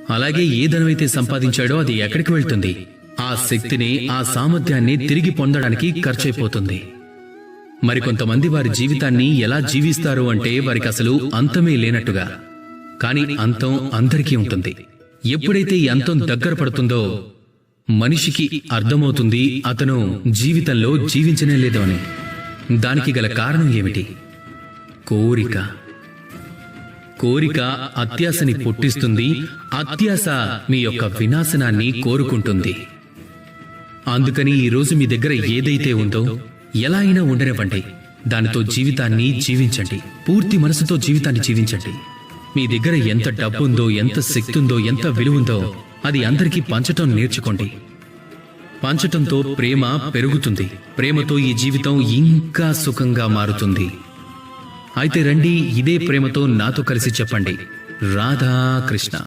అలాగే ఏ ధనమైతే సంపాదించాడో అది ఎక్కడికి వెళ్తుంది? ఆ శక్తిని, ఆ సామర్థ్యాన్ని తిరిగి పొందడానికి ఖర్చయిపోతుంది. మరికొంతమంది వారి జీవితాన్ని ఎలా జీవిస్తారు అంటే వారికి అసలు అంతమే లేనట్టుగా. కాని అంతం అందరికీ ఉంటుంది. ఎప్పుడైతే ఈ అంతం దగ్గర పడుతుందో మనిషికి అర్థమవుతుంది అతను జీవితంలో జీవించనే లేదు అని. దానికి గల కారణం ఏమిటి? కోరిక. కోరిక అత్యాశని పుట్టిస్తుంది. అత్యాశ మీ యొక్క వినాశనాన్ని కోరుకుంటుంది. అందుకని ఈరోజు మీ దగ్గర ఏదైతే ఉందో ఎలా అయినా ఉండనివ్వండి. దానితో జీవితాన్ని జీవించండి. పూర్తి మనసుతో జీవితాన్ని జీవించండి. మీ దగ్గర ఎంత డబ్బుందో, ఎంత శక్తి ఉందో, ఎంత విలువుందో అది అందరికీ పంచటం నేర్చుకోండి. పంచటంతో ప్రేమ పెరుగుతుంది. ప్రేమతో ఈ జీవితం ఇంకా సుఖంగా మారుతుంది. అయితే రండి, ఇదే ప్రేమతో నాతో కలిసి చెప్పండి, రాధా కృష్ణ.